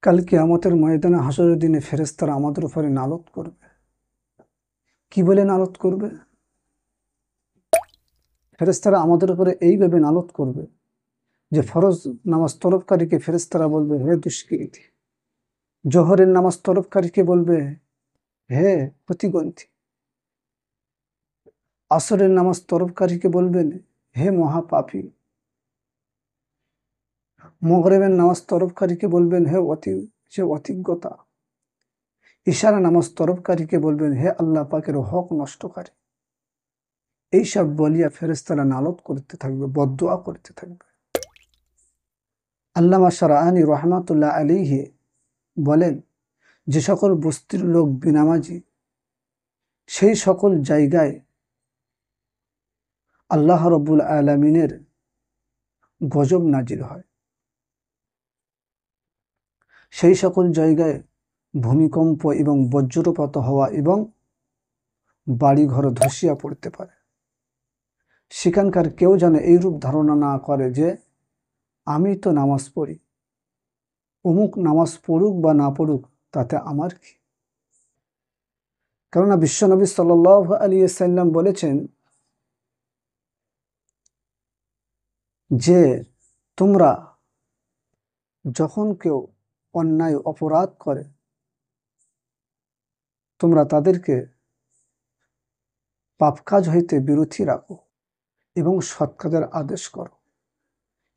কাল কিয়ামতের ময়দানে হাসরের দিনে ফেরেশতারা আমাদের উপরে নালত করবে। কি বলে নালত করবে? ফেরেশতারা আমাদের উপরে এইভাবে নালত করবে যে ফরজ নামাজ তলবকারীকে ফেরেশতারা বলবে হে দুষ্কৃতী, জোহরের নামাজ তলবকারীকে বলবে হে প্রতিগন্থী, আসরের নামাজ তলবকারীকে বলবেন হে মহাপাপী, মগরিবের নামাজ তলবকারীকে বলবেন হে অতিজ্ঞতা, ইশারা নামাজ তলবকারীকে বলবেন হে আল্লাহ পাকের হক নষ্টকারী। এইসব বলিয়া ফেরেশতারা নালত করতে থাকবে, বদদুয়া করতে থাকবে। আল্লামা শারআনী রহমাতুল্লাহ আলাইহি বলেন, যে সকল বস্তির লোক বেনামাজি সেই সকল জায়গায় আল্লাহ রব্বুল আলামিনের গজব নাজিল হয়। সেই সকল জায়গায় ভূমিকম্প এবং বজ্রপাত হওয়া এবং বাড়িঘর ধসিয়া পড়তে পারে। সেখানকার কেউ যেন এইরূপ ধারণা না করে যে আমি তো নামাজ পড়ি, অমুক নামাজ পড়ুক বা না পড়ুক তাতে আমার কি। কেননা বিশ্বনবী সাল্লাল্লাহু আলাইহি ওয়াসাল্লাম বলেছেন যে তোমরা যখন কেউ অন্যায় অপরাধ করে তোমরা তাদেরকে পাপ কাজ হইতে বিরতি রাখো এবং সৎ কাজের আদেশ করো।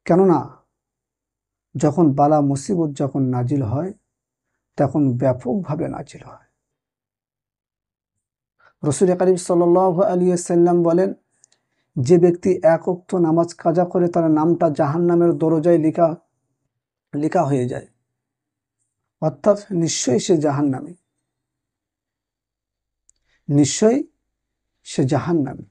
কেননা যখন বালা মুসিবত যখন নাজিল হয় তখন ব্যাপকভাবে নাজিল হয়। রাসূল কারীম সাল্লাল্লাহু আলাইহি ওয়াসাল্লাম বলেন, যে ব্যক্তি এক ওয়াক্ত নামাজ কাজা করে তার নামটা জাহান্নামের দরজায় লেখা হয়ে যায়, অর্থাৎ নিশ্চয়ই সে জাহান্নামী, নিশ্চয়ই সে জাহান্নামী।